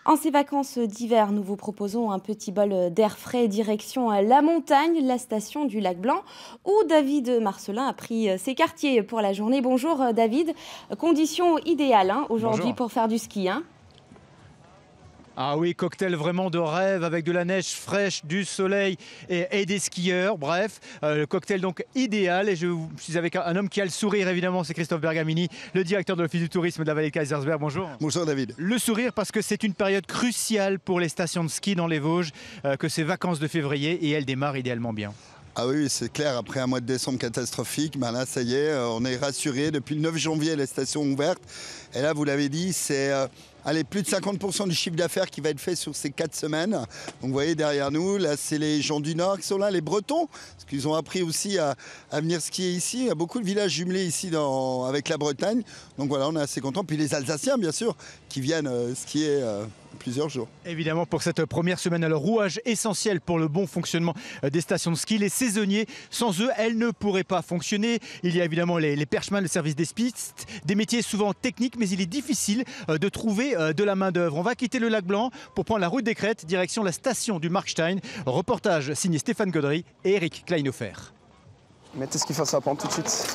En ces vacances d'hiver, nous vous proposons un petit bol d'air frais direction la montagne, la station du Lac Blanc, où David Marcelin a pris ses quartiers pour la journée. Bonjour David, conditions idéales aujourd'hui pour faire du ski. Ah oui, cocktail vraiment de rêve avec de la neige fraîche, du soleil et des skieurs. Bref, le cocktail donc idéal. Et je suis avec un homme qui a le sourire évidemment, c'est Christophe Bergamini, le directeur de l'Office du tourisme de la vallée de Kaysersberg. Bonjour. Bonjour David. Le sourire parce que c'est une période cruciale pour les stations de ski dans les Vosges, que ces vacances de février et elles démarrent idéalement bien. Ah oui, c'est clair, après un mois de décembre catastrophique, ben là ça y est, on est rassuré. Depuis le 9 janvier, les stations ouvertes. Et là, vous l'avez dit, c'est plus de 50% du chiffre d'affaires qui va être fait sur ces 4 semaines. Donc vous voyez derrière nous, là c'est les gens du Nord qui sont là, les Bretons, parce qu'ils ont appris aussi à venir skier ici. Il y a beaucoup de villages jumelés ici avec la Bretagne. Donc voilà, on est assez contents. Puis les Alsaciens, bien sûr, qui viennent skier plusieurs jours. Évidemment, pour cette première semaine, alors rouage essentiel pour le bon fonctionnement des stations de ski. Les saisonniers, sans eux, elles ne pourraient pas fonctionner. Il y a évidemment les perchemans, le service des pistes, des métiers souvent techniques, mais il est difficile de trouver de la main-d'œuvre. On va quitter le Lac Blanc pour prendre la route des Crêtes, direction la station du Markstein. Reportage signé Stéphane Gaudry et Eric Kleinhofer. Mettez ce qu'il faut sur la pente tout de suite.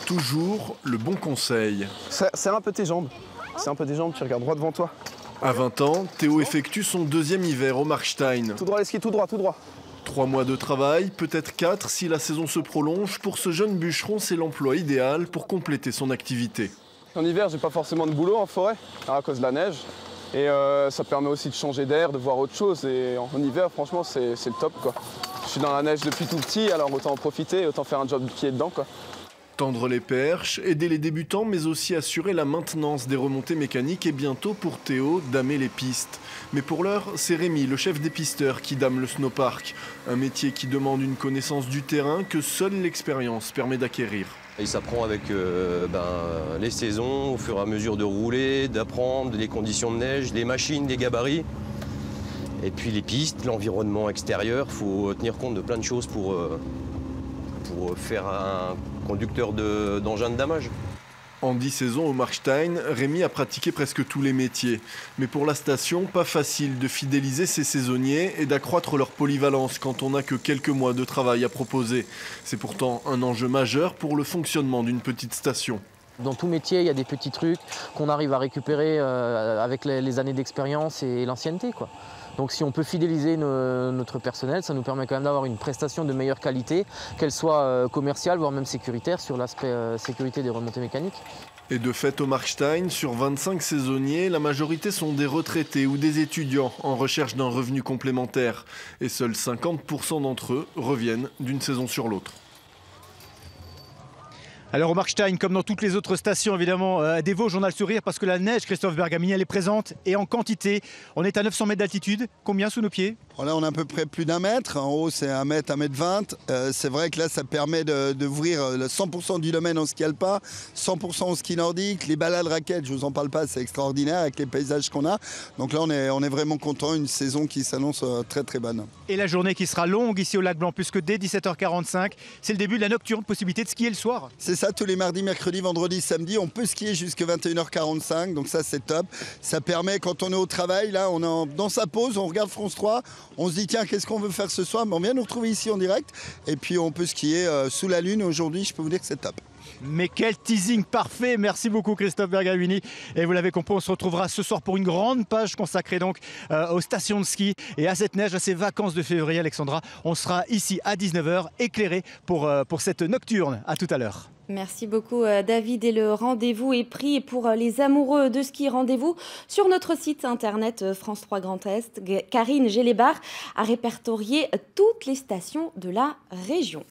Toujours le bon conseil. Serre un peu tes jambes. C'est un peu tes jambes, tu regardes droit devant toi. À 20 ans, Théo effectue son deuxième hiver au Markstein. Tout droit les skis, tout droit, tout droit. 3 mois de travail, peut-être 4 si la saison se prolonge. Pour ce jeune bûcheron, c'est l'emploi idéal pour compléter son activité. En hiver, j'ai pas forcément de boulot en forêt, à cause de la neige. Et ça permet aussi de changer d'air, de voir autre chose. Et en hiver, franchement, c'est le top, quoi. Je suis dans la neige depuis tout petit, alors autant en profiter, autant faire un job qui est dedans, quoi. Tendre les perches, aider les débutants, mais aussi assurer la maintenance des remontées mécaniques et bientôt pour Théo, damer les pistes. Mais pour l'heure, c'est Rémi, le chef des pisteurs, qui dame le snowpark. Un métier qui demande une connaissance du terrain que seule l'expérience permet d'acquérir. Il s'apprend avec les saisons, au fur et à mesure de rouler, d'apprendre les conditions de neige, les machines, les gabarits. Et puis les pistes, l'environnement extérieur, il faut tenir compte de plein de choses pour faire un conducteur d'engin de damage. En 10 saisons au Markstein, Rémi a pratiqué presque tous les métiers. Mais pour la station, pas facile de fidéliser ses saisonniers et d'accroître leur polyvalence quand on n'a que quelques mois de travail à proposer. C'est pourtant un enjeu majeur pour le fonctionnement d'une petite station. Dans tout métier, il y a des petits trucs qu'on arrive à récupérer avec les années d'expérience et l'ancienneté, quoi. Donc si on peut fidéliser notre personnel, ça nous permet quand même d'avoir une prestation de meilleure qualité, qu'elle soit commerciale, voire même sécuritaire, sur l'aspect sécurité des remontées mécaniques. Et de fait au Markstein, sur 25 saisonniers, la majorité sont des retraités ou des étudiants en recherche d'un revenu complémentaire. Et seuls 50% d'entre eux reviennent d'une saison sur l'autre. Alors au Markstein, comme dans toutes les autres stations évidemment des Vosges, on a le sourire parce que la neige, Christophe Bergamini, elle est présente et en quantité. On est à 900 mètres d'altitude. Combien sous nos pieds? Là, on a à peu près plus d'1 mètre. En haut, c'est 1 mètre, 1 mètre 20. C'est vrai que là, ça permet d'ouvrir 100% du domaine en ski alpin, 100% en ski nordique. Les balades raquettes, je vous en parle pas, c'est extraordinaire avec les paysages qu'on a. Donc là, on est vraiment content. Une saison qui s'annonce très très bonne. Et la journée qui sera longue ici au Lac Blanc, puisque dès 17h45, c'est le début de la nocturne, possibilité de skier le soir. C'est ça, tous les mardis, mercredis, vendredis, samedis, on peut skier jusqu'à 21h45. Donc ça, c'est top. Ça permet, quand on est au travail, là, on est dans sa pause, on regarde France 3, on se dit tiens, qu'est-ce qu'on veut faire ce soir? On vient nous retrouver ici en direct et puis on peut skier sous la lune. Aujourd'hui, je peux vous dire que c'est top. Mais quel teasing parfait! Merci beaucoup Christophe Bergamini. Et vous l'avez compris, on se retrouvera ce soir pour une grande page consacrée donc aux stations de ski et à cette neige, à ces vacances de février. Alexandra, on sera ici à 19h éclairé pour cette nocturne. À tout à l'heure. Merci beaucoup David, et le rendez-vous est pris pour les amoureux de ski. Rendez-vous sur notre site internet France 3 Grand Est. Karine Gélébar a répertorié toutes les stations de la région.